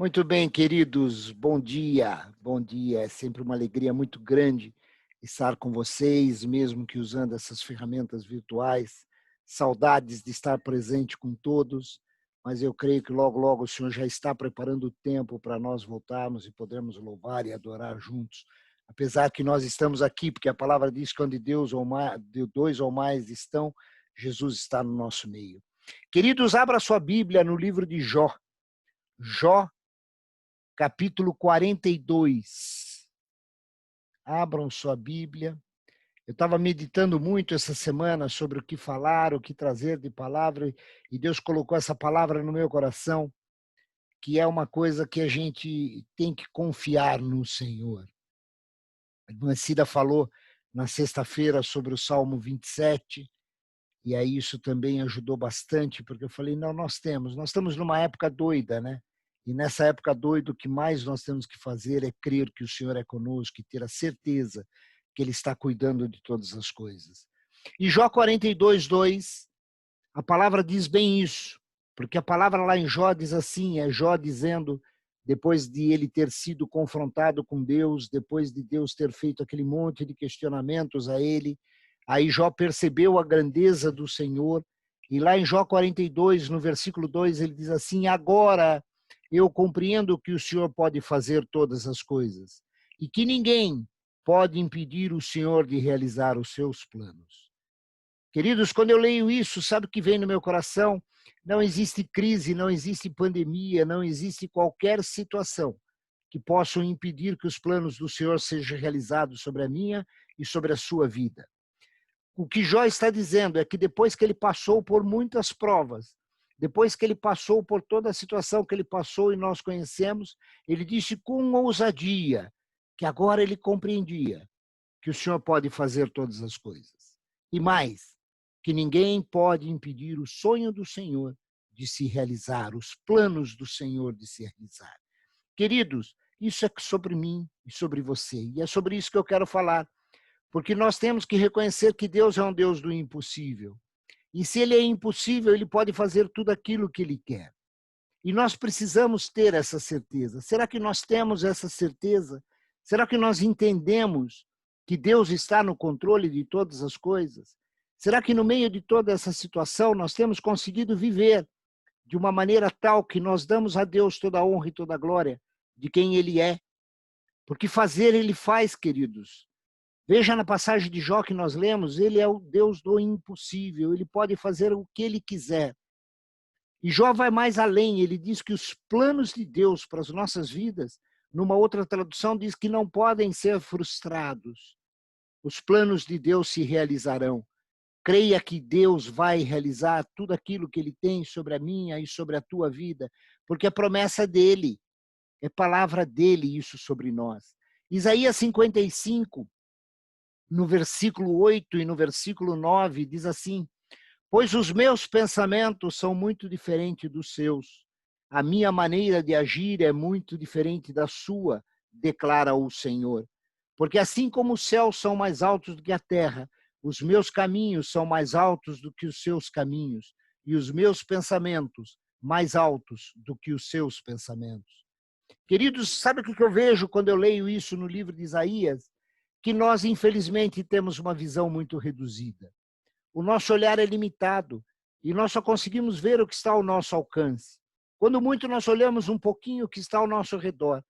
Muito bem, queridos, bom dia, bom dia. É sempre uma alegria muito grande estar com vocês, mesmo que usando essas ferramentas virtuais. Saudades de estar presente com todos, mas eu creio que logo, logo o Senhor já está preparando o tempo para nós voltarmos e podermos louvar e adorar juntos. Apesar que nós estamos aqui, porque a palavra diz que onde Deus ou mais, dois ou mais estão, Jesus está no nosso meio. Queridos, abra sua Bíblia no livro de Jó. Jó, capítulo 42. Abram sua Bíblia. Eu estava meditando muito essa semana sobre o que falar, o que trazer de palavra, e Deus colocou essa palavra no meu coração, que é uma coisa que a gente tem que confiar no Senhor. A irmã Cida falou na sexta-feira sobre o Salmo 27, e aí isso também ajudou bastante, porque eu falei, não, nós estamos numa época doida, né? E nessa época doida, o que mais nós temos que fazer é crer que o Senhor é conosco e ter a certeza que Ele está cuidando de todas as coisas. E Jó 42:2, a palavra diz bem isso, porque a palavra lá em Jó diz assim, é Jó dizendo, depois de ele ter sido confrontado com Deus, depois de Deus ter feito aquele monte de questionamentos a ele, aí Jó percebeu a grandeza do Senhor, e lá em Jó 42, no versículo 2, ele diz assim, agora eu compreendo que o Senhor pode fazer todas as coisas, e que ninguém pode impedir o Senhor de realizar os seus planos. Queridos, quando eu leio isso, sabe o que vem no meu coração? Não existe crise, não existe pandemia, não existe qualquer situação que possa impedir que os planos do Senhor sejam realizados sobre a minha e sobre a sua vida. O que Jó está dizendo é que depois que ele passou por muitas provas, depois que ele passou por toda a situação que ele passou e nós conhecemos, ele disse com ousadia que agora ele compreendia que o Senhor pode fazer todas as coisas. E mais, que ninguém pode impedir o sonho do Senhor de se realizar, os planos do Senhor de se realizar. Queridos, isso é sobre mim e sobre você, e é sobre isso que eu quero falar, porque nós temos que reconhecer que Deus é um Deus do impossível. E se Ele é impossível, Ele pode fazer tudo aquilo que Ele quer. E nós precisamos ter essa certeza. Será que nós temos essa certeza? Será que nós entendemos que Deus está no controle de todas as coisas? Será que no meio de toda essa situação nós temos conseguido viver de uma maneira tal que nós damos a Deus toda a honra e toda a glória de quem Ele é? Porque fazer Ele faz, queridos. Veja na passagem de Jó que nós lemos, Ele é o Deus do impossível, Ele pode fazer o que Ele quiser. E Jó vai mais além, ele diz que os planos de Deus para as nossas vidas, numa outra tradução, diz que não podem ser frustrados. Os planos de Deus se realizarão. Creia que Deus vai realizar tudo aquilo que Ele tem sobre a minha e sobre a tua vida, porque é promessa dEle, é palavra dEle isso sobre nós. Isaías 55, no versículo 8 e no versículo 9, diz assim, pois os meus pensamentos são muito diferentes dos seus. A minha maneira de agir é muito diferente da sua, declara o Senhor. Porque assim como os céus são mais altos do que a terra, os meus caminhos são mais altos do que os seus caminhos, e os meus pensamentos mais altos do que os seus pensamentos. Queridos, sabe o que eu vejo quando eu leio isso no livro de Isaías? Que nós, infelizmente, temos uma visão muito reduzida. O nosso olhar é limitado e nós só conseguimos ver o que está ao nosso alcance. Quando muito nós olhamos um pouquinho o que está ao nosso redor,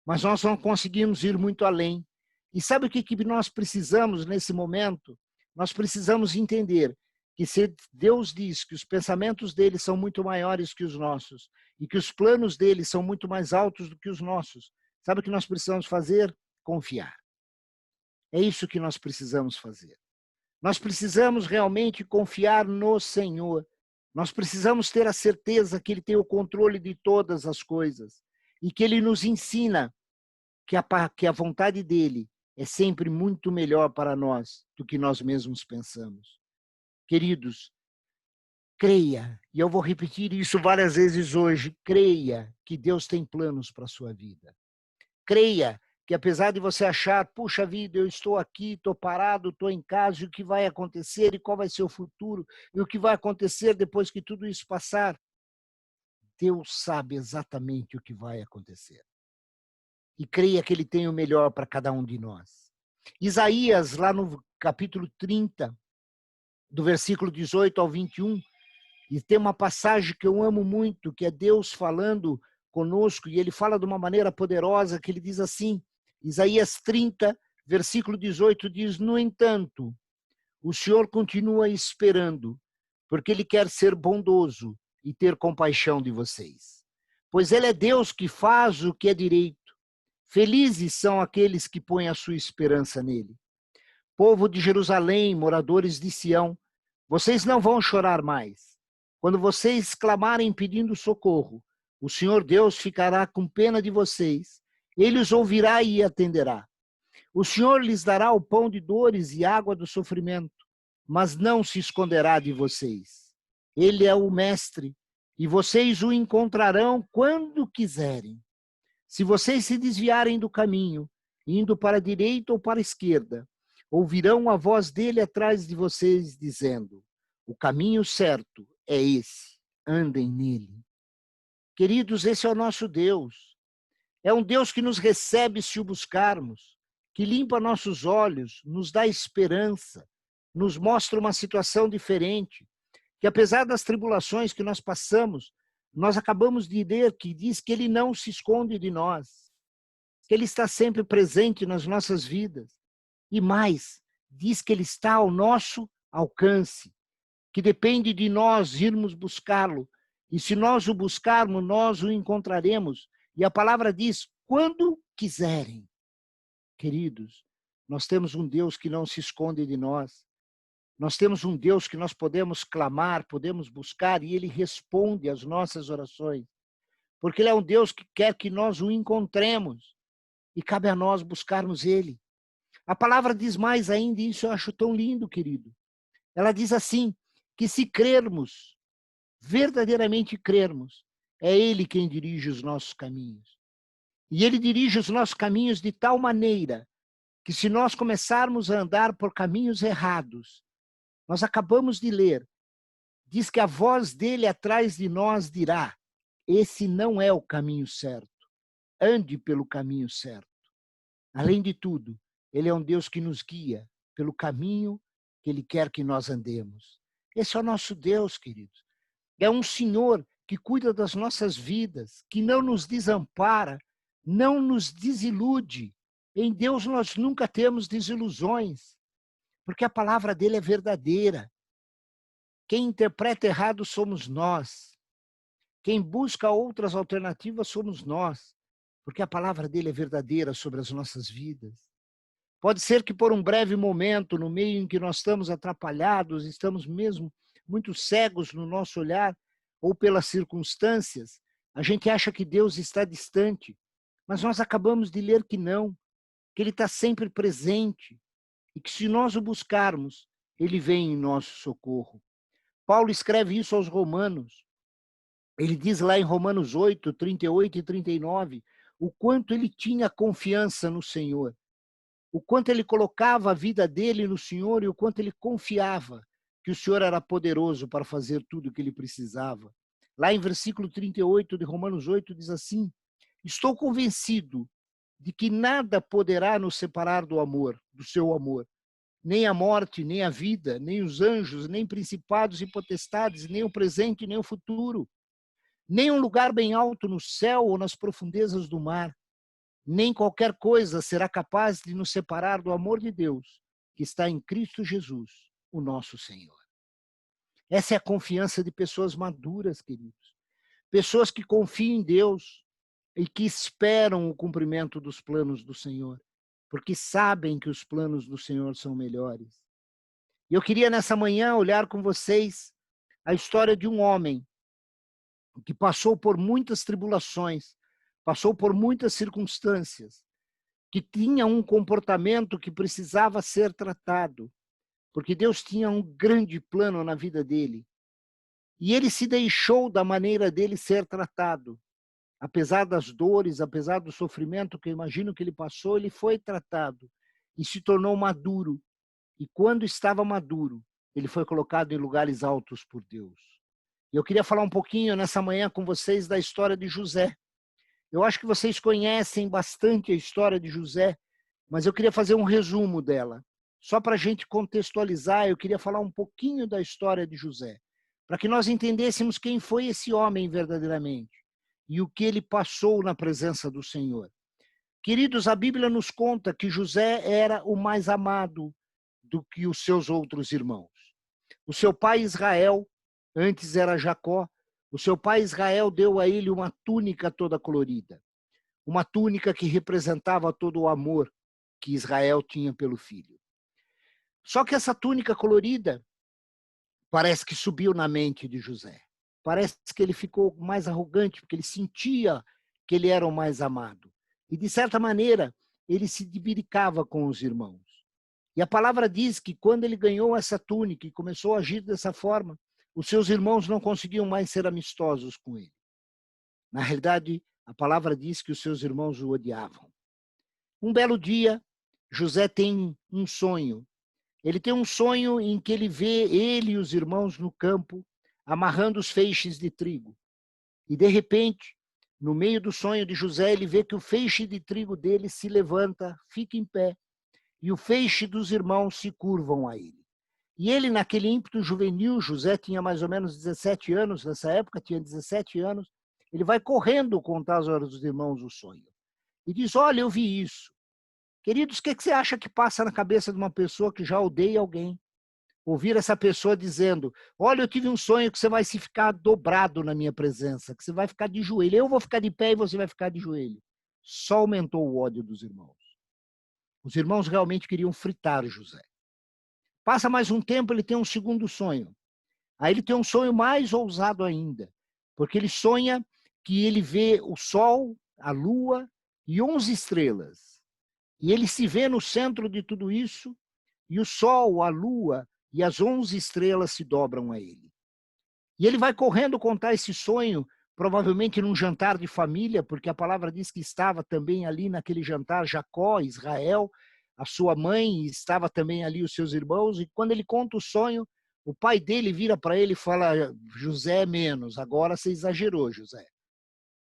mas nós não conseguimos ir muito além. E sabe o que nós precisamos nesse momento? Nós precisamos entender que se Deus diz que os pensamentos dele são muito maiores que os nossos e que os planos dele são muito mais altos do que os nossos, sabe o que nós precisamos fazer? Confiar. É isso que nós precisamos fazer. Nós precisamos realmente confiar no Senhor. Nós precisamos ter a certeza que Ele tem o controle de todas as coisas e que Ele nos ensina que a vontade dEle é sempre muito melhor para nós do que nós mesmos pensamos. Queridos, creia, e eu vou repetir isso várias vezes hoje, creia que Deus tem planos para a sua vida. Creia que apesar de você achar, puxa vida, eu estou aqui, estou parado, estou em casa, e o que vai acontecer, e qual vai ser o futuro, e o que vai acontecer depois que tudo isso passar? Deus sabe exatamente o que vai acontecer. E creia que Ele tem o melhor para cada um de nós. Isaías, lá no capítulo 30, do versículo 18 ao 21, e tem uma passagem que eu amo muito, que é Deus falando conosco, e Ele fala de uma maneira poderosa, que Ele diz assim, Isaías 30, versículo 18, diz, no entanto, o Senhor continua esperando, porque Ele quer ser bondoso e ter compaixão de vocês. Pois Ele é Deus que faz o que é direito. Felizes são aqueles que põem a sua esperança nele. Povo de Jerusalém, moradores de Sião, vocês não vão chorar mais. Quando vocês clamarem pedindo socorro, o Senhor Deus ficará com pena de vocês. Ele os ouvirá e atenderá. O Senhor lhes dará o pão de dores e água do sofrimento, mas não se esconderá de vocês. Ele é o Mestre, e vocês o encontrarão quando quiserem. Se vocês se desviarem do caminho, indo para a direita ou para a esquerda, ouvirão a voz dele atrás de vocês, dizendo, o caminho certo é esse, andem nele. Queridos, esse é o nosso Deus. É um Deus que nos recebe se o buscarmos, que limpa nossos olhos, nos dá esperança, nos mostra uma situação diferente, que apesar das tribulações que nós passamos, nós acabamos de ler que diz que Ele não se esconde de nós, que Ele está sempre presente nas nossas vidas. E mais, diz que Ele está ao nosso alcance, que depende de nós irmos buscá-lo. E se nós o buscarmos, nós o encontraremos. E a palavra diz, quando quiserem. Queridos, nós temos um Deus que não se esconde de nós. Nós temos um Deus que nós podemos clamar, podemos buscar, e Ele responde às nossas orações. Porque Ele é um Deus que quer que nós o encontremos. E cabe a nós buscarmos Ele. A palavra diz mais ainda, e isso eu acho tão lindo, querido. Ela diz assim, que se crermos, verdadeiramente crermos, é Ele quem dirige os nossos caminhos. E Ele dirige os nossos caminhos de tal maneira que se nós começarmos a andar por caminhos errados, nós acabamos de ler, diz que a voz dele atrás de nós dirá, esse não é o caminho certo, ande pelo caminho certo. Além de tudo, ele é um Deus que nos guia pelo caminho que Ele quer que nós andemos. Esse é o nosso Deus, queridos. É um Senhor que cuida das nossas vidas, que não nos desampara, não nos desilude. Em Deus nós nunca temos desilusões, porque a palavra dele é verdadeira. Quem interpreta errado somos nós. Quem busca outras alternativas somos nós, porque a palavra dele é verdadeira sobre as nossas vidas. Pode ser que por um breve momento, no meio em que nós estamos atrapalhados, estamos mesmo muito cegos no nosso olhar, ou pelas circunstâncias, a gente acha que Deus está distante, mas nós acabamos de ler que não, que Ele está sempre presente, e que se nós o buscarmos, Ele vem em nosso socorro. Paulo escreve isso aos Romanos. Ele diz lá em Romanos 8, 38 e 39, o quanto ele tinha confiança no Senhor, o quanto ele colocava a vida dele no Senhor e o quanto ele confiava que o Senhor era poderoso para fazer tudo o que ele precisava. Lá em versículo 38 de Romanos 8 diz assim, estou convencido de que nada poderá nos separar do amor, do seu amor, nem a morte, nem a vida, nem os anjos, nem principados e potestades, nem o presente, nem o futuro, nem um lugar bem alto no céu ou nas profundezas do mar, nem qualquer coisa será capaz de nos separar do amor de Deus, que está em Cristo Jesus, o nosso Senhor. Essa é a confiança de pessoas maduras, queridos. Pessoas que confiam em Deus e que esperam o cumprimento dos planos do Senhor, porque sabem que os planos do Senhor são melhores. E eu queria nessa manhã olhar com vocês a história de um homem que passou por muitas tribulações, passou por muitas circunstâncias, que tinha um comportamento que precisava ser tratado, porque Deus tinha um grande plano na vida dele. E ele se deixou da maneira dele ser tratado. Apesar das dores, apesar do sofrimento que eu imagino que ele passou, ele foi tratado e se tornou maduro. E quando estava maduro, ele foi colocado em lugares altos por Deus. E eu queria falar um pouquinho nessa manhã com vocês da história de José. Eu acho que vocês conhecem bastante a história de José, mas eu queria fazer um resumo dela. Só para a gente contextualizar, eu queria falar um pouquinho da história de José, para que nós entendêssemos quem foi esse homem verdadeiramente e o que ele passou na presença do Senhor. Queridos, a Bíblia nos conta que José era o mais amado do que os seus outros irmãos. O seu pai Israel, antes era Jacó, o seu pai Israel deu a ele uma túnica toda colorida, uma túnica que representava todo o amor que Israel tinha pelo filho. Só que essa túnica colorida parece que subiu na mente de José. Parece que ele ficou mais arrogante, porque ele sentia que ele era o mais amado. E, de certa maneira, ele se diviricava com os irmãos. E a palavra diz que quando ele ganhou essa túnica e começou a agir dessa forma, os seus irmãos não conseguiam mais ser amistosos com ele. Na realidade, a palavra diz que os seus irmãos o odiavam. Um belo dia, José tem um sonho. Ele tem um sonho em que ele vê ele e os irmãos no campo, amarrando os feixes de trigo. E, de repente, no meio do sonho de José, ele vê que o feixe de trigo dele se levanta, fica em pé, e o feixe dos irmãos se curvam a ele. E ele, naquele ímpeto juvenil, José tinha mais ou menos 17 anos, nessa época tinha 17 anos, ele vai correndo contar aos irmãos o sonho. E diz, olha, eu vi isso. Queridos, o que você acha que passa na cabeça de uma pessoa que já odeia alguém? Ouvir essa pessoa dizendo, olha, eu tive um sonho que você vai se ficar dobrado na minha presença, que você vai ficar de joelho, eu vou ficar de pé e você vai ficar de joelho. Só aumentou o ódio dos irmãos. Os irmãos realmente queriam fritar José. Passa mais um tempo, ele tem um segundo sonho. Aí ele tem um sonho mais ousado ainda, porque ele sonha que ele vê o sol, a lua e 11 estrelas. E ele se vê no centro de tudo isso, e o sol, a lua e as 11 estrelas se dobram a ele. E ele vai correndo contar esse sonho, provavelmente num jantar de família, porque a palavra diz que estava também ali naquele jantar Jacó, Israel, a sua mãe, estava também ali os seus irmãos, e quando ele conta o sonho, o pai dele vira para ele e fala, José, menos, agora você exagerou, José.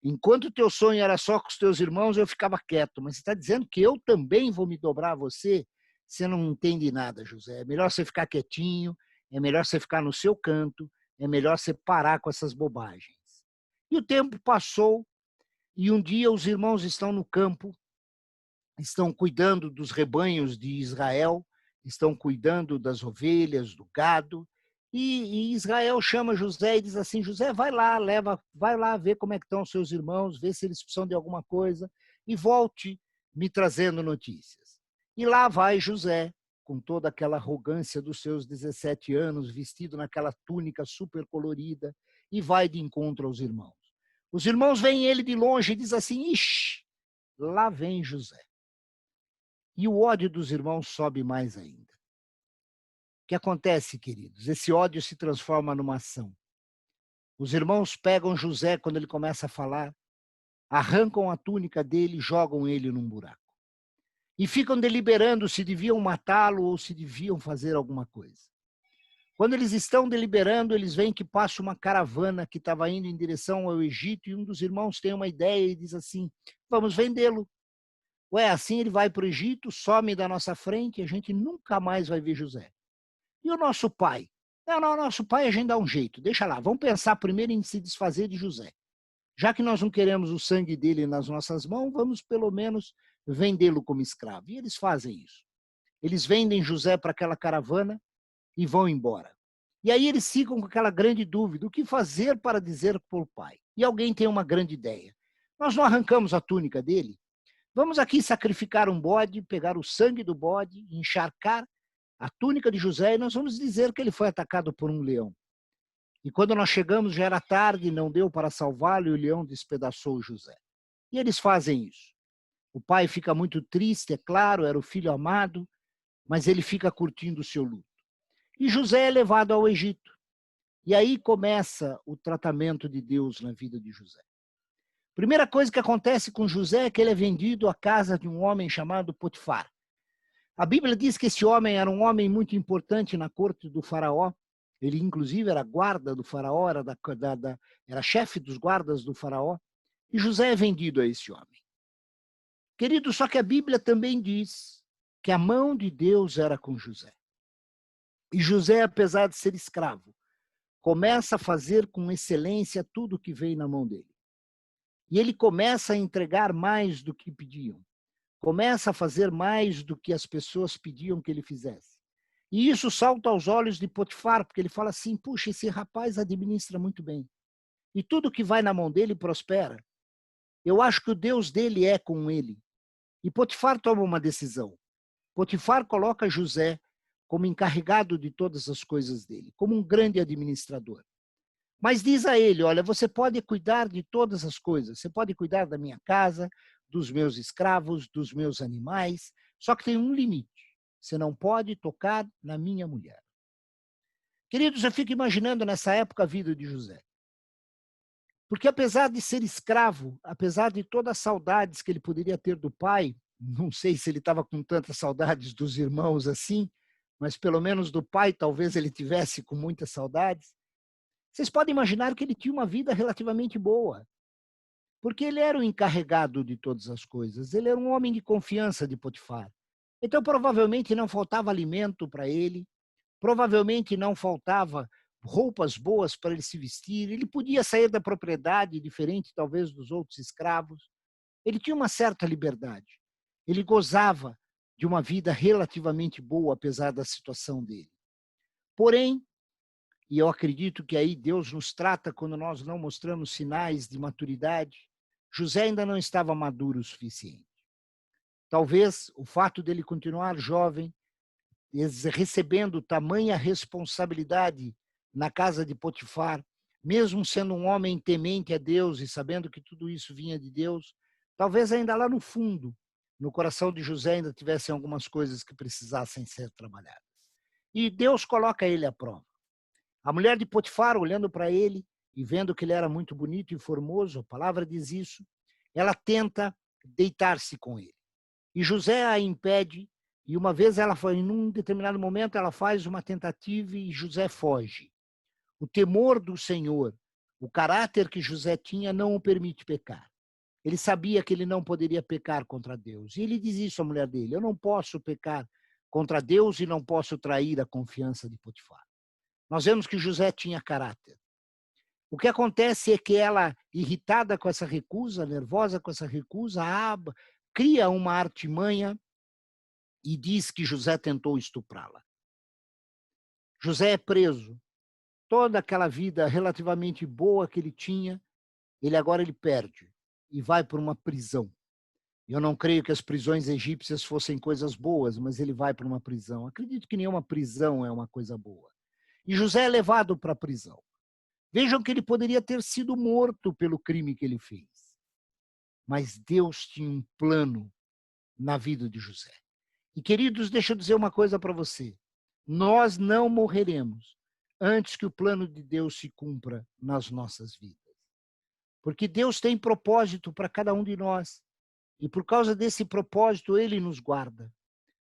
Enquanto o teu sonho era só com os teus irmãos, eu ficava quieto, mas você está dizendo que eu também vou me dobrar a você? Você não entende nada, José. É melhor você ficar quietinho, é melhor você ficar no seu canto, é melhor você parar com essas bobagens. E o tempo passou, e um dia os irmãos estão no campo, estão cuidando dos rebanhos de Israel, estão cuidando das ovelhas, do gado, e Israel chama José e diz assim, José, vai lá ver como é que estão os seus irmãos, vê se eles precisam de alguma coisa, e volte me trazendo notícias. E lá vai José, com toda aquela arrogância dos seus 17 anos, vestido naquela túnica super colorida, e vai de encontro aos irmãos. Os irmãos veem ele de longe e dizem assim, ixi, lá vem José. E o ódio dos irmãos sobe mais ainda. O que acontece, queridos? Esse ódio se transforma numa ação. Os irmãos pegam José quando ele começa a falar, arrancam a túnica dele e jogam ele num buraco. E ficam deliberando se deviam matá-lo ou se deviam fazer alguma coisa. Quando eles estão deliberando, eles veem que passa uma caravana que estava indo em direção ao Egito e um dos irmãos tem uma ideia e diz assim, vamos vendê-lo. Ué, assim ele vai para o Egito, some da nossa frente e a gente nunca mais vai ver José. E o nosso pai? Não, nosso pai a gente dá um jeito, deixa lá, vamos pensar primeiro em se desfazer de José. Já que nós não queremos o sangue dele nas nossas mãos, vamos pelo menos vendê-lo como escravo. E eles fazem isso. Eles vendem José para aquela caravana e vão embora. E aí eles ficam com aquela grande dúvida, o que fazer para dizer para o pai? E alguém tem uma grande ideia. Nós não arrancamos a túnica dele? Vamos aqui sacrificar um bode, pegar o sangue do bode, encharcar a túnica de José e nós vamos dizer que ele foi atacado por um leão. E quando nós chegamos já era tarde, não deu para salvá-lo e o leão despedaçou José. E eles fazem isso. O pai fica muito triste, é claro, era o filho amado, mas ele fica curtindo o seu luto. E José é levado ao Egito. E aí começa o tratamento de Deus na vida de José. Primeira coisa que acontece com José é que ele é vendido à casa de um homem chamado Potifar. A Bíblia diz que esse homem era um homem muito importante na corte do faraó Ele, inclusive, era guarda do faraó, era chefe dos guardas do faraó. E José é vendido a esse homem. Querido, só que a Bíblia também diz que a mão de Deus era com José. E José, apesar de ser escravo, começa a fazer com excelência tudo que vem na mão dele. E ele começa a entregar mais do que pediam. Começa a fazer mais do que as pessoas pediam que ele fizesse. E isso salta aos olhos de Potifar, porque ele fala assim, puxa, esse rapaz administra muito bem. E tudo que vai na mão dele prospera. Eu acho que o Deus dele é com ele. E Potifar toma uma decisão. Potifar coloca José como encarregado de todas as coisas dele, como um grande administrador. Mas diz a ele, olha, você pode cuidar de todas as coisas, você pode cuidar da minha casa, dos meus escravos, dos meus animais, só que tem um limite, você não pode tocar na minha mulher. Queridos, eu fico imaginando nessa época a vida de José. Porque apesar de ser escravo, apesar de todas as saudades que ele poderia ter do pai, não sei se ele estava com tantas saudades dos irmãos assim, mas pelo menos do pai talvez ele tivesse com muitas saudades. Vocês podem imaginar que ele tinha uma vida relativamente boa, porque ele era o encarregado de todas as coisas, ele era um homem de confiança de Potifar. Então provavelmente não faltava alimento para ele, provavelmente não faltava roupas boas para ele se vestir, ele podia sair da propriedade, diferente talvez dos outros escravos. Ele tinha uma certa liberdade, ele gozava de uma vida relativamente boa, apesar da situação dele. Porém, e eu acredito que aí Deus nos trata quando nós não mostramos sinais de maturidade, José ainda não estava maduro o suficiente. Talvez o fato dele continuar jovem, recebendo tamanha responsabilidade na casa de Potifar, mesmo sendo um homem temente a Deus e sabendo que tudo isso vinha de Deus, talvez ainda lá no fundo, no coração de José ainda tivessem algumas coisas que precisassem ser trabalhadas. E Deus coloca ele à prova. A mulher de Potifar, olhando para ele e vendo que ele era muito bonito e formoso, a palavra diz isso, ela tenta deitar-se com ele. E José a impede, e uma vez ela foi, em um determinado momento, ela faz uma tentativa e José foge. O temor do Senhor, o caráter que José tinha, não o permite pecar. Ele sabia que ele não poderia pecar contra Deus. E ele diz isso à mulher dele, eu não posso pecar contra Deus e não posso trair a confiança de Potifar. Nós vemos que José tinha caráter. O que acontece é que ela, irritada com essa recusa, nervosa com essa recusa, cria uma artimanha e diz que José tentou estuprá-la. José é preso. Toda aquela vida relativamente boa que ele tinha, agora ele perde e vai para uma prisão. Eu não creio que as prisões egípcias fossem coisas boas, mas ele vai para uma prisão. Acredito que nenhuma prisão é uma coisa boa. E José é levado para a prisão. Vejam que ele poderia ter sido morto pelo crime que ele fez. Mas Deus tinha um plano na vida de José. E, queridos, deixa eu dizer uma coisa para você. Nós não morreremos antes que o plano de Deus se cumpra nas nossas vidas. Porque Deus tem propósito para cada um de nós. E por causa desse propósito, Ele nos guarda.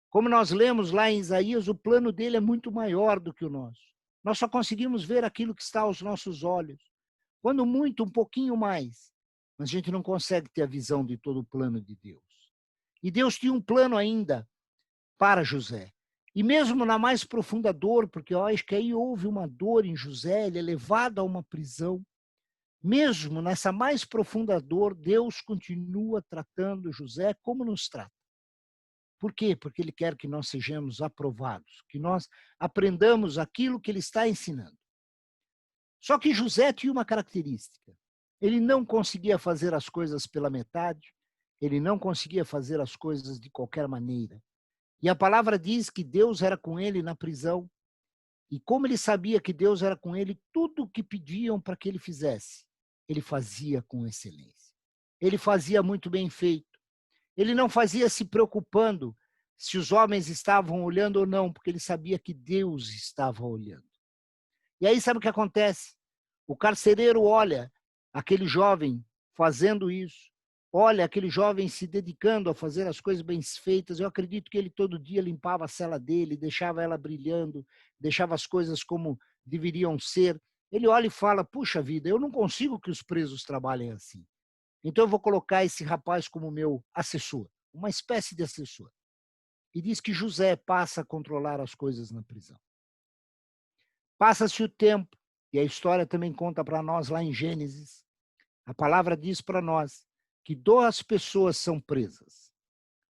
Como nós lemos lá em Isaías, o plano dele é muito maior do que o nosso. Nós só conseguimos ver aquilo que está aos nossos olhos. Quando muito, um pouquinho mais. Mas a gente não consegue ter a visão de todo o plano de Deus. E Deus tinha um plano ainda para José. E mesmo na mais profunda dor, porque eu acho que aí houve uma dor em José, ele é levado a uma prisão. Mesmo nessa mais profunda dor, Deus continua tratando José como nos trata. Por quê? Porque Ele quer que nós sejamos aprovados, que nós aprendamos aquilo que Ele está ensinando. Só que José tinha uma característica. Ele não conseguia fazer as coisas pela metade, ele não conseguia fazer as coisas de qualquer maneira. E a palavra diz que Deus era com ele na prisão, e como ele sabia que Deus era com ele, tudo o que pediam para que ele fizesse, ele fazia com excelência. Ele fazia muito bem feito. Ele não fazia se preocupando se os homens estavam olhando ou não, porque ele sabia que Deus estava olhando. E aí sabe o que acontece? O carcereiro olha aquele jovem fazendo isso, olha aquele jovem se dedicando a fazer as coisas bem feitas. Eu acredito que ele todo dia limpava a cela dele, deixava ela brilhando, deixava as coisas como deveriam ser, ele olha e fala, puxa vida, eu não consigo que os presos trabalhem assim. Então eu vou colocar esse rapaz como meu assessor, uma espécie de assessor. E diz que José passa a controlar as coisas na prisão. Passa-se o tempo, e a história também conta para nós lá em Gênesis, a palavra diz para nós que 2 pessoas são presas,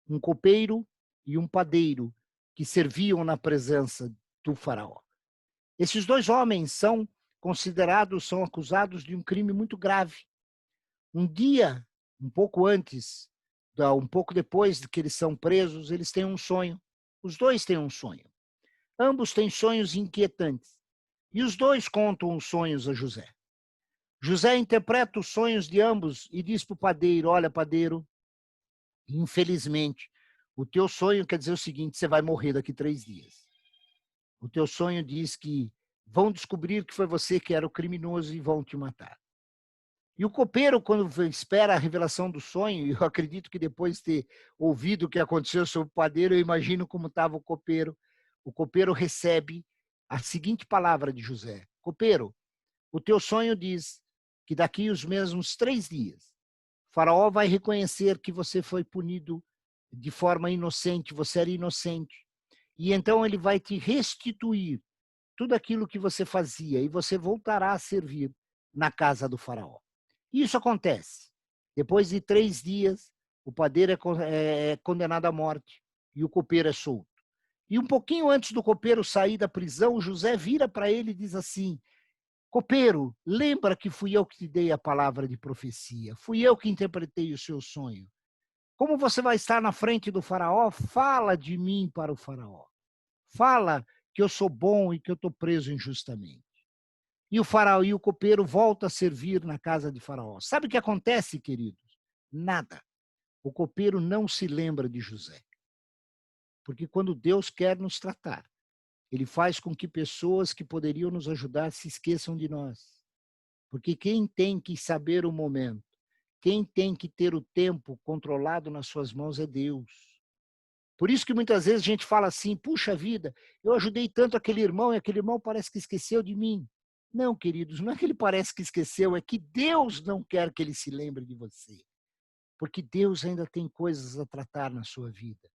um copeiro e um padeiro, que serviam na presença do faraó. Esses 2 homens são considerados, são acusados de um crime muito grave. Um dia, um pouco antes, um pouco depois de que eles são presos, eles têm um sonho. Os 2 têm um sonho. Ambos têm sonhos inquietantes. E os 2 contam os sonhos a José. José interpreta os sonhos de ambos e diz para o padeiro, olha, padeiro, infelizmente, o teu sonho quer dizer o seguinte, você vai morrer daqui 3 dias. O teu sonho diz que vão descobrir que foi você que era o criminoso e vão te matar. E o copeiro, quando espera a revelação do sonho, e eu acredito que depois de ter ouvido o que aconteceu sobre o padeiro, eu imagino como estava o copeiro recebe a seguinte palavra de José, copeiro, o teu sonho diz que daqui os mesmos 3 dias, Faraó vai reconhecer que você foi punido de forma inocente, você era inocente, e então ele vai te restituir tudo aquilo que você fazia, e você voltará a servir na casa do faraó. Isso acontece. Depois de 3 dias, o padeiro é condenado à morte e o copeiro é solto. E um pouquinho antes do copeiro sair da prisão, José vira para ele e diz assim, copeiro, lembra que fui eu que te dei a palavra de profecia, fui eu que interpretei o seu sonho. Como você vai estar na frente do faraó, fala de mim para o faraó. Fala que eu sou bom e que eu estou preso injustamente. E o faraó e o copeiro voltam a servir na casa de Faraó. Sabe o que acontece, queridos? Nada. O copeiro não se lembra de José. Porque quando Deus quer nos tratar, ele faz com que pessoas que poderiam nos ajudar se esqueçam de nós. Porque quem tem que saber o momento, quem tem que ter o tempo controlado nas suas mãos é Deus. Por isso que muitas vezes a gente fala assim, puxa vida, eu ajudei tanto aquele irmão e aquele irmão parece que esqueceu de mim. Não, queridos, não é que ele parece que esqueceu, é que Deus não quer que ele se lembre de você. Porque Deus ainda tem coisas a tratar na sua vida.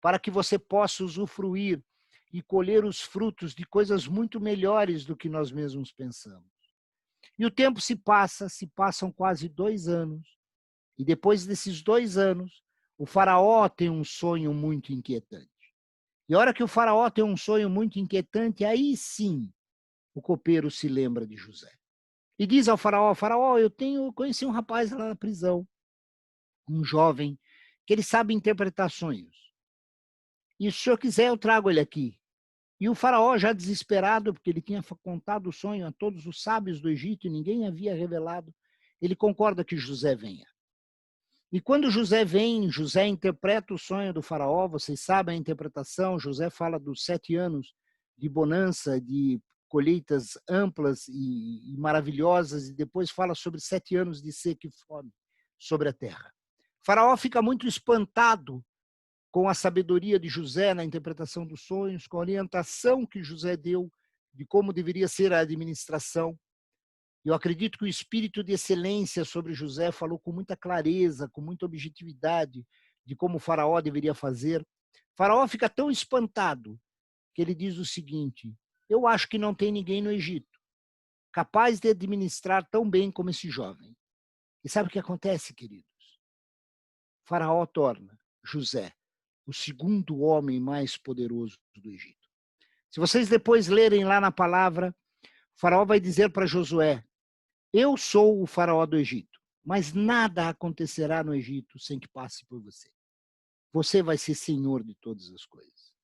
Para que você possa usufruir e colher os frutos de coisas muito melhores do que nós mesmos pensamos. E o tempo se passam quase 2 anos. E depois desses 2 anos, o faraó tem um sonho muito inquietante. E a hora que o faraó tem um sonho muito inquietante, aí sim, o copeiro se lembra de José. E diz ao faraó, faraó, eu conheci um rapaz lá na prisão, um jovem, que ele sabe interpretar sonhos. E se o senhor quiser, eu trago ele aqui. E o faraó, já desesperado, porque ele tinha contado o sonho a todos os sábios do Egito e ninguém havia revelado, ele concorda que José venha. E quando José vem, José interpreta o sonho do faraó, vocês sabem a interpretação, José fala dos 7 anos de bonança, de colheitas amplas e maravilhosas, e depois fala sobre 7 anos de seca e fome sobre a terra. O faraó fica muito espantado com a sabedoria de José na interpretação dos sonhos, com a orientação que José deu de como deveria ser a administração. Eu acredito que o espírito de excelência sobre José falou com muita clareza, com muita objetividade de como o faraó deveria fazer. O faraó fica tão espantado que ele diz o seguinte, eu acho que não tem ninguém no Egito capaz de administrar tão bem como esse jovem. E sabe o que acontece, queridos? O faraó torna José o segundo homem mais poderoso do Egito. Se vocês depois lerem lá na palavra, o faraó vai dizer para Josué, eu sou o faraó do Egito, mas nada acontecerá no Egito sem que passe por você. Você vai ser senhor de todas as coisas.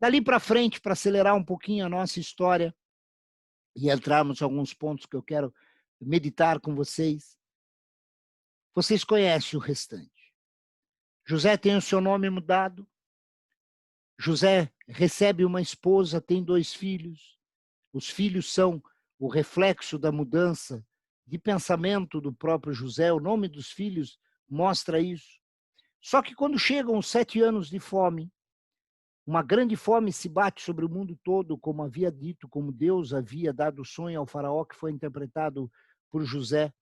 Dali para frente, para acelerar um pouquinho a nossa história e entrarmos em alguns pontos que eu quero meditar com vocês, vocês conhecem o restante. José tem o seu nome mudado, José recebe uma esposa, tem 2 filhos, os filhos são o reflexo da mudança de pensamento do próprio José, o nome dos filhos mostra isso. Só que quando chegam os 7 anos de fome, Uma grande fome se bate sobre o mundo todo, como havia dito, como Deus havia dado o sonho ao faraó, que foi interpretado por José.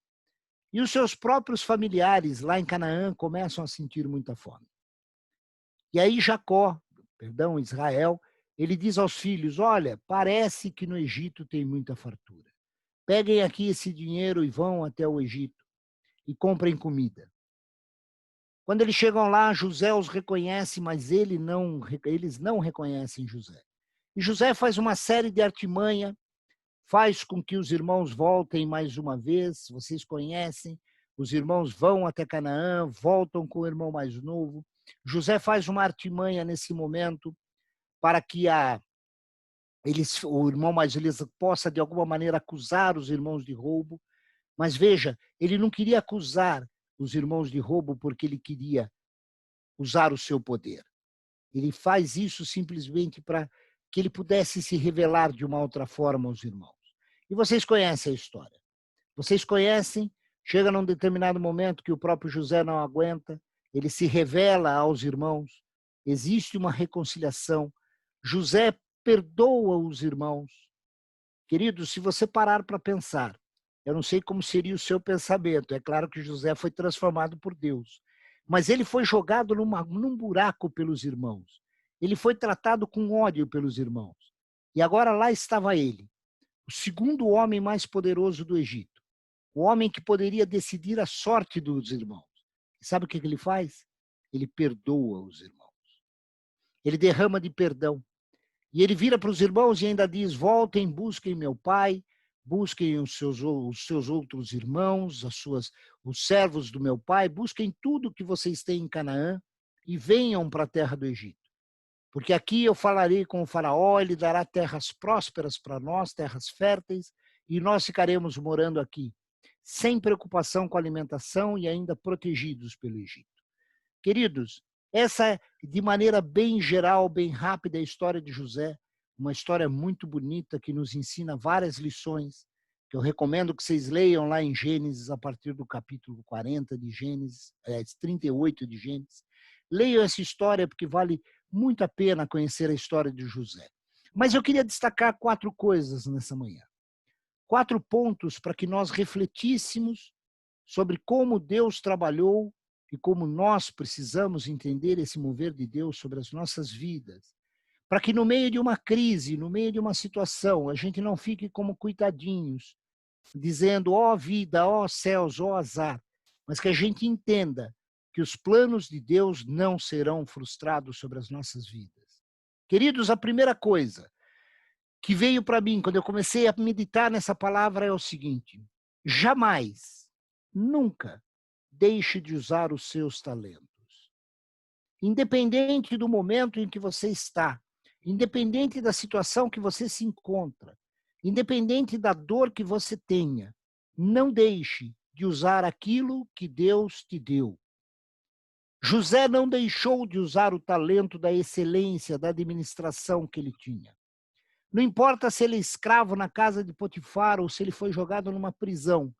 E os seus próprios familiares lá em Canaã começam a sentir muita fome. E aí Israel, ele diz aos filhos: olha, parece que no Egito tem muita fartura. Peguem aqui esse dinheiro e vão até o Egito e comprem comida. Quando eles chegam lá, José os reconhece, mas eles não reconhecem José. E José faz uma série de artimanha, faz com que os irmãos voltem mais uma vez. Vocês conhecem, os irmãos vão até Canaã, voltam com o irmão mais novo. José faz uma artimanha nesse momento para que o irmão mais velho possa, de alguma maneira, acusar os irmãos de roubo. Mas veja, ele não queria acusar os irmãos de roubo porque ele queria usar o seu poder. Ele faz isso simplesmente para que ele pudesse se revelar de uma outra forma aos irmãos. E vocês conhecem a história. Vocês conhecem, chega num determinado momento que o próprio José não aguenta, ele se revela aos irmãos, existe uma reconciliação. José perdoa os irmãos. Queridos, se você parar para pensar, eu não sei como seria o seu pensamento, é claro que José foi transformado por Deus, mas ele foi jogado num buraco pelos irmãos. Ele foi tratado com ódio pelos irmãos. E agora lá estava ele, o segundo homem mais poderoso do Egito, o homem que poderia decidir a sorte dos irmãos. E sabe o que ele faz? Ele perdoa os irmãos. Ele derrama de perdão. E ele vira para os irmãos e ainda diz: voltem, busquem meu pai, busquem os seus outros irmãos, os servos do meu pai, busquem tudo que vocês têm em Canaã e venham para a terra do Egito. Porque aqui eu falarei com o faraó, ele dará terras prósperas para nós, terras férteis, e nós ficaremos morando aqui, sem preocupação com a alimentação e ainda protegidos pelo Egito. Queridos, essa é, de maneira bem geral, bem rápida, a história de José, uma história muito bonita que nos ensina várias lições, que eu recomendo que vocês leiam lá em Gênesis, a partir do capítulo 40 de Gênesis, 38 de Gênesis. Leiam essa história porque vale muito a pena conhecer a história de José. Mas eu queria destacar 4 coisas nessa manhã. 4 pontos para que nós refletíssemos sobre como Deus trabalhou e como nós precisamos entender esse mover de Deus sobre as nossas vidas, para que no meio de uma crise, no meio de uma situação, a gente não fique como coitadinhos, dizendo, ó vida, ó céus, ó azar, mas que a gente entenda que os planos de Deus não serão frustrados sobre as nossas vidas. Queridos, a primeira coisa que veio para mim quando eu comecei a meditar nessa palavra é o seguinte: jamais, nunca, deixe de usar os seus talentos. Independente do momento em que você está, independente da situação que você se encontra, independente da dor que você tenha, não deixe de usar aquilo que Deus te deu. José não deixou de usar o talento da excelência, da administração que ele tinha. Não importa se ele é escravo na casa de Potifar ou se ele foi jogado numa prisão,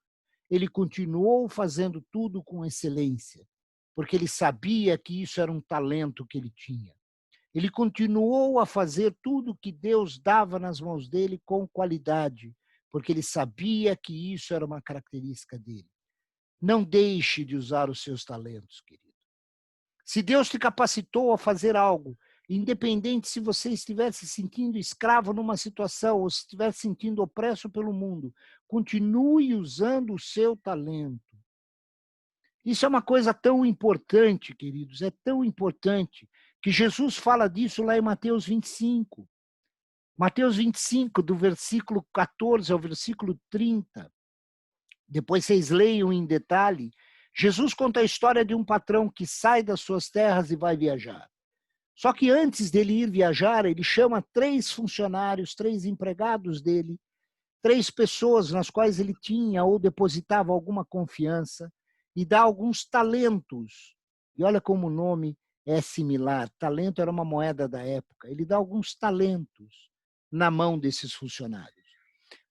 ele continuou fazendo tudo com excelência, porque ele sabia que isso era um talento que ele tinha. Ele continuou a fazer tudo que Deus dava nas mãos dele com qualidade, porque ele sabia que isso era uma característica dele. Não deixe de usar os seus talentos, querido. Se Deus te capacitou a fazer algo, independente se você estiver se sentindo escravo numa situação ou se estiver se sentindo opresso pelo mundo, continue usando o seu talento. Isso é uma coisa tão importante, queridos, é tão importante, que Jesus fala disso lá em Mateus 25. Mateus 25, do versículo 14 ao versículo 30. Depois vocês leiam em detalhe. Jesus conta a história de um patrão que sai das suas terras e vai viajar. Só que antes dele ir viajar, ele chama 3 funcionários, 3 empregados dele, 3 pessoas nas quais ele tinha ou depositava alguma confiança e dá alguns talentos. E olha como o nome é similar. Talento era uma moeda da época. Ele dá alguns talentos na mão desses funcionários.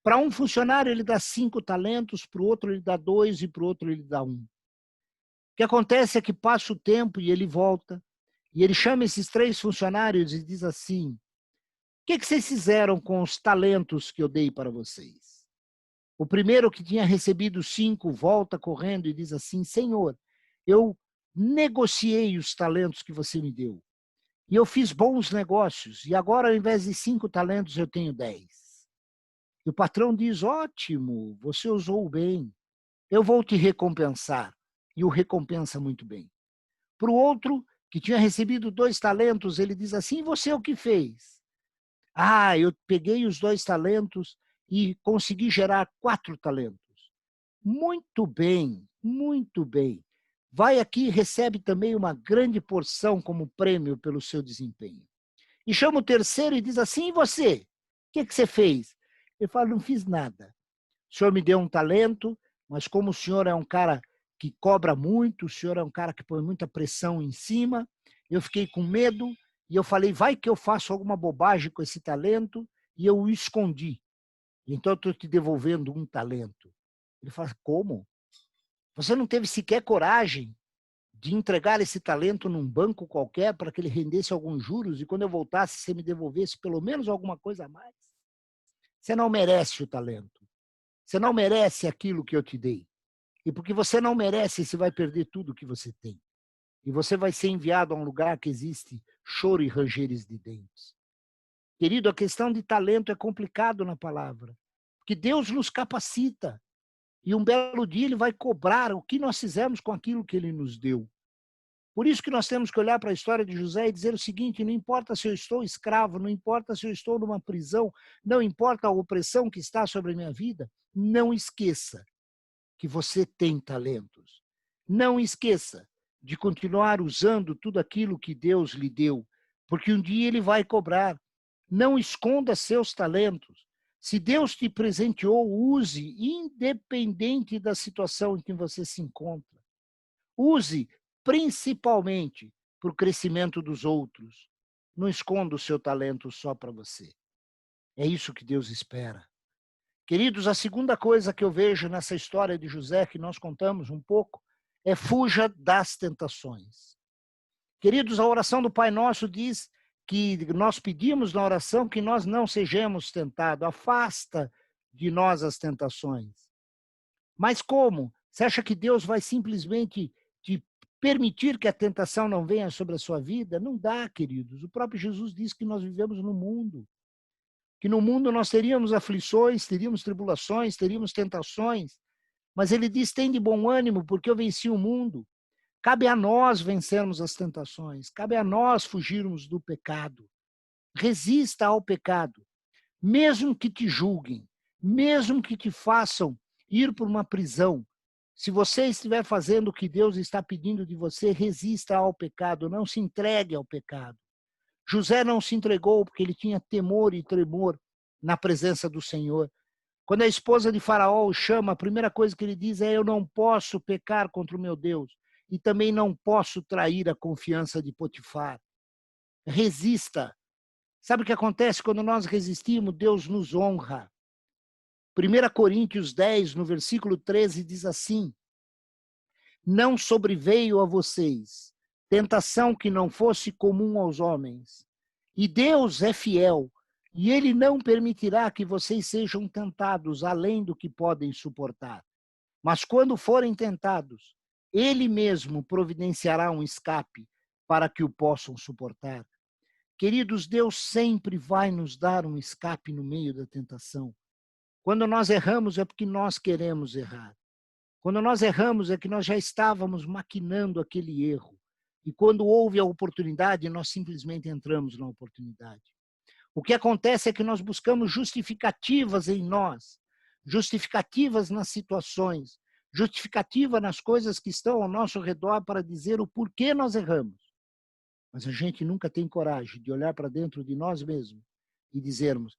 Para um funcionário ele dá 5 talentos, para o outro ele dá 2 e para o outro ele dá 1. O que acontece é que passa o tempo e ele volta. E ele chama esses 3 funcionários e diz assim: o que vocês fizeram com os talentos que eu dei para vocês? O primeiro, que tinha recebido 5, volta correndo e diz assim: Senhor, eu negociei os talentos que você me deu. E eu fiz bons negócios. E agora, ao invés de 5 talentos, eu tenho 10. E o patrão diz: ótimo, você usou bem. Eu vou te recompensar. E o recompensa muito bem. Para o outro, que tinha recebido 2 talentos, ele diz assim: e você o que fez? Ah, eu peguei os 2 talentos e consegui gerar 4 talentos. Muito bem, muito bem. Vai aqui e recebe também uma grande porção como prêmio pelo seu desempenho. E chama o terceiro e diz assim: e você? O que você fez? Ele fala: não fiz nada. O senhor me deu um talento, mas como o senhor é um cara que cobra muito, o senhor é um cara que põe muita pressão em cima, eu fiquei com medo e eu falei: vai que eu faço alguma bobagem com esse talento, e eu o escondi. Então eu estou te devolvendo um talento. Ele fala: como? Você não teve sequer coragem de entregar esse talento num banco qualquer para que ele rendesse alguns juros e quando eu voltasse você me devolvesse pelo menos alguma coisa a mais? Você não merece o talento. Você não merece aquilo que eu te dei. E porque você não merece, você vai perder tudo que você tem. E você vai ser enviado a um lugar que existe choro e rangeres de dentes. Querido, a questão de talento é complicado na palavra. Porque Deus nos capacita. E um belo dia ele vai cobrar o que nós fizemos com aquilo que ele nos deu. Por isso que nós temos que olhar para a história de José e dizer o seguinte: não importa se eu estou escravo, não importa se eu estou numa prisão, não importa a opressão que está sobre a minha vida, não esqueça que você tem talentos. Não esqueça de continuar usando tudo aquilo que Deus lhe deu, porque um dia ele vai cobrar. Não esconda seus talentos. Se Deus te presenteou, use, independente da situação em que você se encontra. Use principalmente para o crescimento dos outros. Não esconda o seu talento só para você. É isso que Deus espera. Queridos, a segunda coisa que eu vejo nessa história de José, que nós contamos um pouco, é: fuja das tentações. Queridos, a oração do Pai Nosso diz que nós pedimos na oração que nós não sejamos tentados. Afasta de nós as tentações. Mas como? Você acha que Deus vai simplesmente te permitir que a tentação não venha sobre a sua vida? Não dá, queridos. O próprio Jesus disse que nós vivemos no mundo. Que no mundo nós teríamos aflições, teríamos tribulações, teríamos tentações. Mas ele diz: tem de bom ânimo, porque eu venci o mundo. Cabe a nós vencermos as tentações. Cabe a nós fugirmos do pecado. Resista ao pecado. Mesmo que te julguem, mesmo que te façam ir por uma prisão, se você estiver fazendo o que Deus está pedindo de você, resista ao pecado, não se entregue ao pecado. José não se entregou porque ele tinha temor e tremor na presença do Senhor. Quando a esposa de Faraó o chama, a primeira coisa que ele diz é: eu não posso pecar contra o meu Deus e também não posso trair a confiança de Potifar. Resista. Sabe o que acontece quando nós resistimos? Deus nos honra. 1 Coríntios 10, no versículo 13, diz assim: não sobreveio a vocês tentação que não fosse comum aos homens. E Deus é fiel, e ele não permitirá que vocês sejam tentados além do que podem suportar. Mas quando forem tentados, ele mesmo providenciará um escape para que o possam suportar. Queridos, Deus sempre vai nos dar um escape no meio da tentação. Quando nós erramos é porque nós queremos errar. Quando nós erramos é que nós já estávamos maquinando aquele erro. E quando houve a oportunidade, nós simplesmente entramos na oportunidade. O que acontece é que nós buscamos justificativas em nós, justificativas nas situações, justificativa nas coisas que estão ao nosso redor para dizer o porquê nós erramos. Mas a gente nunca tem coragem de olhar para dentro de nós mesmos e dizermos: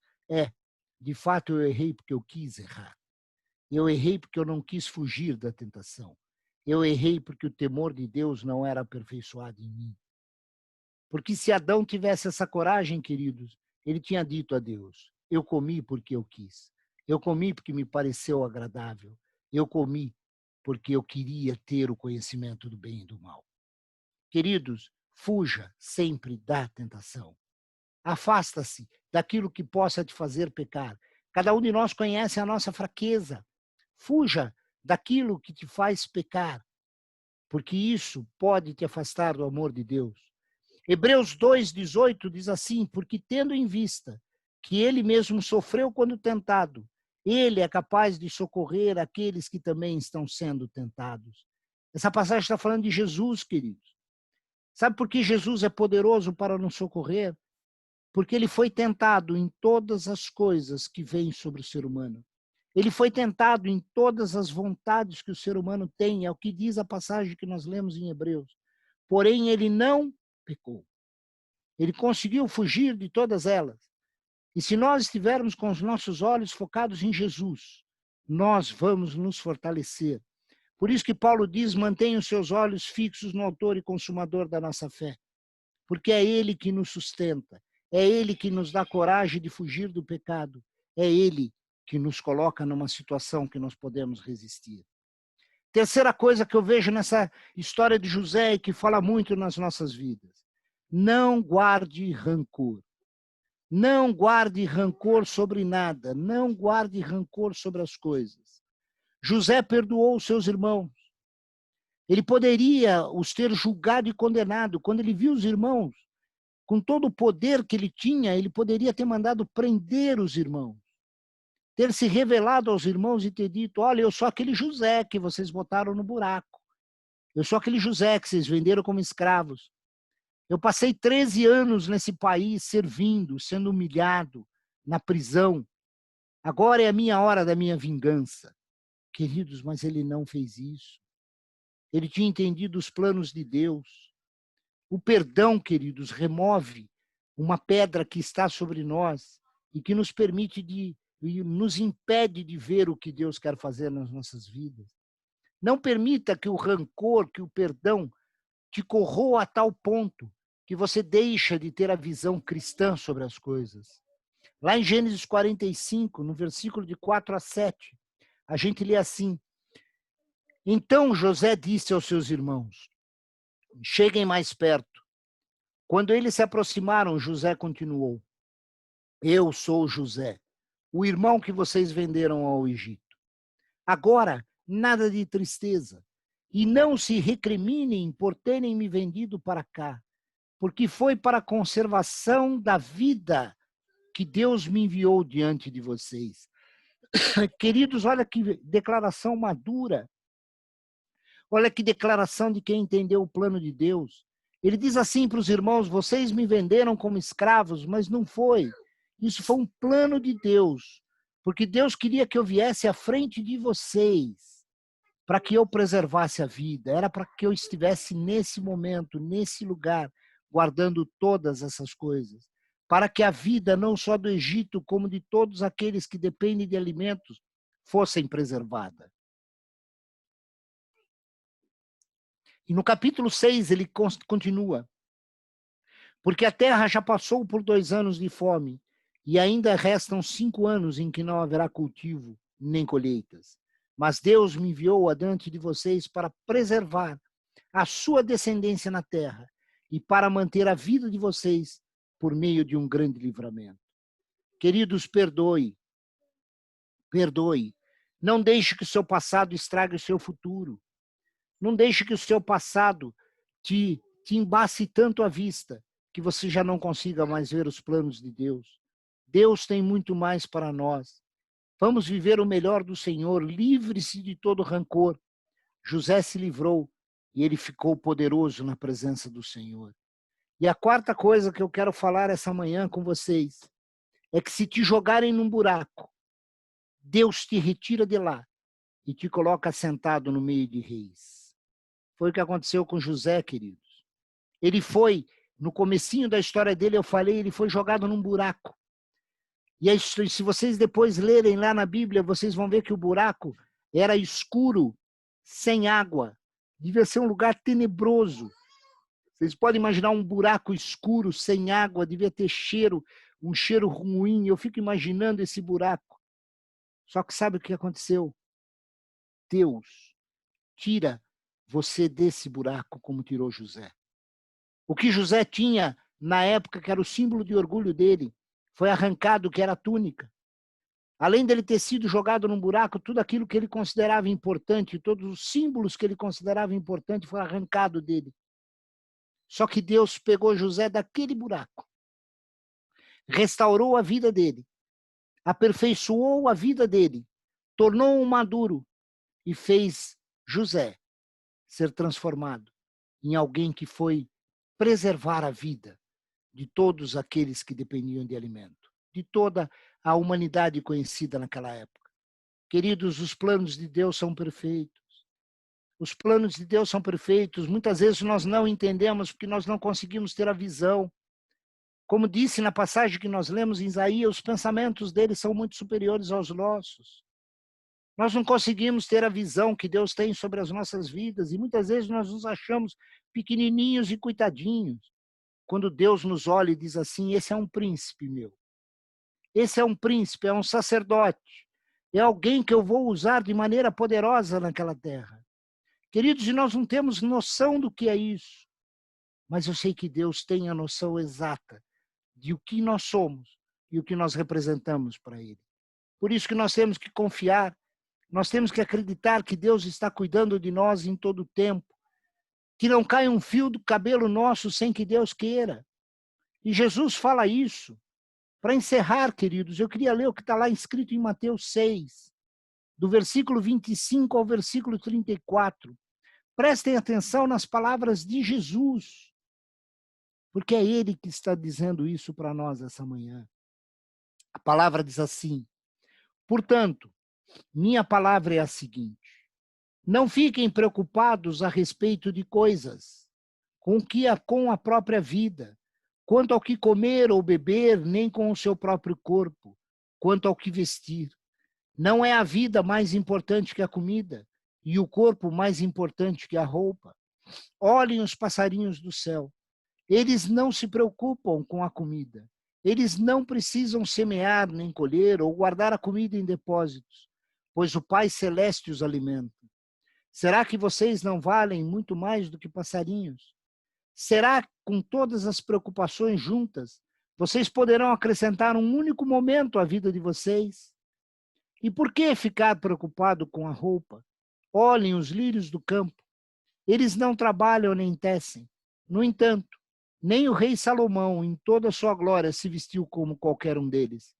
de fato eu errei porque eu quis errar. Eu errei porque eu não quis fugir da tentação. Eu errei porque o temor de Deus não era aperfeiçoado em mim. Porque se Adão tivesse essa coragem, queridos, ele tinha dito a Deus: eu comi porque eu quis. Eu comi porque me pareceu agradável. Eu comi porque eu queria ter o conhecimento do bem e do mal. Queridos, fuja sempre da tentação. Afasta-se daquilo que possa te fazer pecar. Cada um de nós conhece a nossa fraqueza. Fuja daquilo que te faz pecar, porque isso pode te afastar do amor de Deus. Hebreus 2:18 diz assim: porque tendo em vista que ele mesmo sofreu quando tentado, ele é capaz de socorrer aqueles que também estão sendo tentados. Essa passagem está falando de Jesus, queridos. Sabe por que Jesus é poderoso para nos socorrer? Porque ele foi tentado em todas as coisas que vêm sobre o ser humano. Ele foi tentado em todas as vontades que o ser humano tem, é o que diz a passagem que nós lemos em Hebreus. Porém, ele não pecou. Ele conseguiu fugir de todas elas. E se nós estivermos com os nossos olhos focados em Jesus, nós vamos nos fortalecer. Por isso que Paulo diz: mantenha os seus olhos fixos no autor e consumador da nossa fé. Porque é ele que nos sustenta, é ele que nos dá coragem de fugir do pecado, é ele que nos coloca numa situação que nós podemos resistir. Terceira coisa que eu vejo nessa história de José e que fala muito nas nossas vidas: não guarde rancor. Não guarde rancor sobre nada, não guarde rancor sobre as coisas. José perdoou os seus irmãos. Ele poderia os ter julgado e condenado. Quando ele viu os irmãos, com todo o poder que ele tinha, ele poderia ter mandado prender os irmãos. Ter se revelado aos irmãos e ter dito: olha, eu sou aquele José que vocês botaram no buraco. Eu sou aquele José que vocês venderam como escravos. Eu passei 13 anos nesse país servindo, sendo humilhado, na prisão. Agora é a minha hora da minha vingança. Queridos, mas ele não fez isso. Ele tinha entendido os planos de Deus. O perdão, queridos, remove uma pedra que está sobre nós e que nos permite e nos impede de ver o que Deus quer fazer nas nossas vidas. Não permita que o rancor, que o perdão te corroa a tal ponto que você deixa de ter a visão cristã sobre as coisas. Lá em Gênesis 45, no versículo de 4 a 7, a gente lê assim: então José disse aos seus irmãos: cheguem mais perto. Quando eles se aproximaram, José continuou: eu sou José, o irmão que vocês venderam ao Egito. Agora, nada de tristeza, e não se recriminem por terem me vendido para cá, porque foi para a conservação da vida que Deus me enviou diante de vocês. Queridos, olha que declaração madura. Olha que declaração de quem entendeu o plano de Deus. Ele diz assim para os irmãos: vocês me venderam como escravos, mas não foi. Isso foi um plano de Deus, porque Deus queria que eu viesse à frente de vocês, para que eu preservasse a vida. Era para que eu estivesse nesse momento, nesse lugar, guardando todas essas coisas. Para que a vida, não só do Egito, como de todos aqueles que dependem de alimentos, fossem preservada. E no capítulo 6 ele continua: porque a terra já passou por 2 anos de fome, e ainda restam 5 anos em que não haverá cultivo, nem colheitas. Mas Deus me enviou adiante de vocês para preservar a sua descendência na terra e para manter a vida de vocês por meio de um grande livramento. Queridos, perdoe. Perdoe. Não deixe que o seu passado estrague o seu futuro. Não deixe que o seu passado te embace tanto a vista que você já não consiga mais ver os planos de Deus. Deus tem muito mais para nós. Vamos viver o melhor do Senhor, livre-se de todo rancor. José se livrou e ele ficou poderoso na presença do Senhor. E a quarta coisa que eu quero falar essa manhã com vocês é que se te jogarem num buraco, Deus te retira de lá e te coloca sentado no meio de reis. Foi o que aconteceu com José, queridos. Ele foi, no comecinho da história dele, eu falei, ele foi jogado num buraco. E aí, se vocês depois lerem lá na Bíblia, vocês vão ver que o buraco era escuro, sem água. Devia ser um lugar tenebroso. Vocês podem imaginar um buraco escuro, sem água, devia ter cheiro, um cheiro ruim. Eu fico imaginando esse buraco. Só que sabe o que aconteceu? Deus tira você desse buraco como tirou José. O que José tinha na época, que era o símbolo de orgulho dele, foi arrancado, que era a túnica. Além dele ter sido jogado num buraco, tudo aquilo que ele considerava importante, todos os símbolos que ele considerava importante, foi arrancado dele. Só que Deus pegou José daquele buraco, restaurou a vida dele, aperfeiçoou a vida dele, tornou-o maduro e fez José ser transformado em alguém que foi preservar a vida de todos aqueles que dependiam de alimento, de toda a humanidade conhecida naquela época. Queridos, os planos de Deus são perfeitos. Os planos de Deus são perfeitos. Muitas vezes nós não entendemos porque nós não conseguimos ter a visão. Como disse na passagem que nós lemos em Isaías, os pensamentos dele são muito superiores aos nossos. Nós não conseguimos ter a visão que Deus tem sobre as nossas vidas e muitas vezes nós nos achamos pequenininhos e coitadinhos. Quando Deus nos olha e diz assim, esse é um príncipe meu. Esse é um príncipe, é um sacerdote. É alguém que eu vou usar de maneira poderosa naquela terra. Queridos, e nós não temos noção do que é isso. Mas eu sei que Deus tem a noção exata de o que nós somos e o que nós representamos para Ele. Por isso que nós temos que confiar, nós temos que acreditar que Deus está cuidando de nós em todo o tempo, que não cai um fio do cabelo nosso sem que Deus queira. E Jesus fala isso. Para encerrar, queridos, eu queria ler o que está lá escrito em Mateus 6, do versículo 25 ao versículo 34. Prestem atenção nas palavras de Jesus, porque é Ele que está dizendo isso para nós essa manhã. A palavra diz assim, portanto, minha palavra é a seguinte, não fiquem preocupados a respeito de coisas, com a própria vida, quanto ao que comer ou beber, nem com o seu próprio corpo, quanto ao que vestir. Não é a vida mais importante que a comida, e o corpo mais importante que a roupa. Olhem os passarinhos do céu. Eles não se preocupam com a comida. Eles não precisam semear, nem colher, ou guardar a comida em depósitos, pois o Pai Celeste os alimenta. Será que vocês não valem muito mais do que passarinhos? Será que, com todas as preocupações juntas, vocês poderão acrescentar um único momento à vida de vocês? E por que ficar preocupado com a roupa? Olhem os lírios do campo. Eles não trabalham nem tecem. No entanto, nem o rei Salomão, em toda a sua glória, se vestiu como qualquer um deles.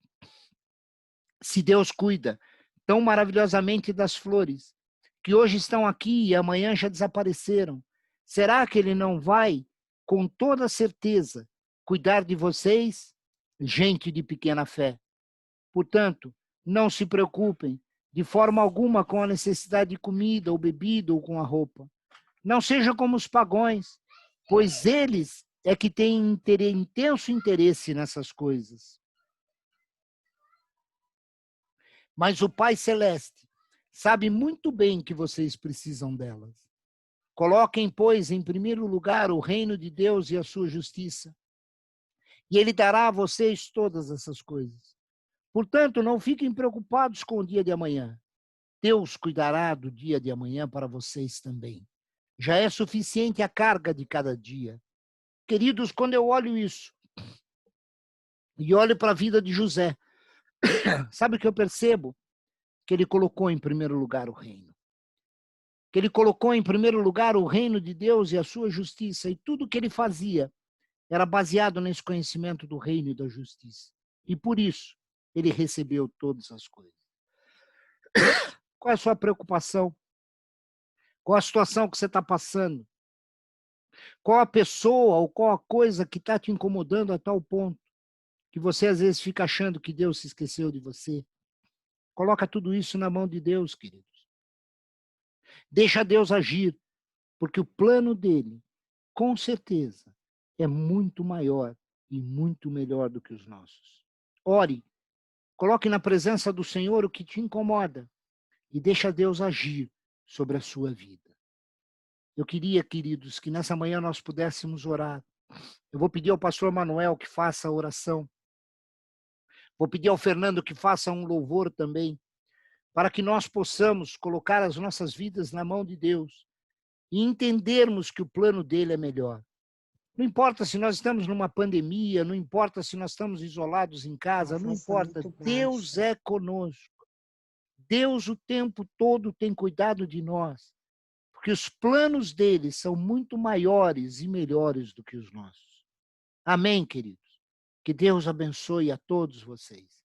Se Deus cuida tão maravilhosamente das flores, que hoje estão aqui e amanhã já desapareceram, será que Ele não vai, com toda certeza, cuidar de vocês, gente de pequena fé? Portanto, não se preocupem de forma alguma com a necessidade de comida ou bebida ou com a roupa. Não sejam como os pagãos, pois eles é que têm intenso interesse nessas coisas. Mas o Pai Celeste sabe muito bem que vocês precisam delas. Coloquem, pois, em primeiro lugar o reino de Deus e a sua justiça, e Ele dará a vocês todas essas coisas. Portanto, não fiquem preocupados com o dia de amanhã. Deus cuidará do dia de amanhã para vocês também. Já é suficiente a carga de cada dia. Queridos, quando eu olho isso, e olho para a vida de José, sabe o que eu percebo? Que ele colocou em primeiro lugar o reino. Que ele colocou em primeiro lugar o reino de Deus e a sua justiça, e tudo que ele fazia era baseado nesse conhecimento do reino e da justiça. E por isso, ele recebeu todas as coisas. Qual é a sua preocupação? Qual a situação que você está passando? Qual a pessoa ou qual a coisa que está te incomodando a tal ponto que você às vezes fica achando que Deus se esqueceu de você? Coloca tudo isso na mão de Deus, queridos. Deixa Deus agir, porque o plano dele, com certeza, é muito maior e muito melhor do que os nossos. Ore, coloque na presença do Senhor o que te incomoda e deixa Deus agir sobre a sua vida. Eu queria, queridos, que nessa manhã nós pudéssemos orar. Eu vou pedir ao pastor Manuel que faça a oração. Vou pedir ao Fernando que faça um louvor também, para que nós possamos colocar as nossas vidas na mão de Deus e entendermos que o plano dele é melhor. Não importa se nós estamos numa pandemia, não importa se nós estamos isolados em casa, não Nossa, essa é importa. muito Deus baixa. é conosco. Deus o tempo todo tem cuidado de nós, porque os planos dele são muito maiores e melhores do que os nossos. Amém, queridos? Que Deus abençoe a todos vocês.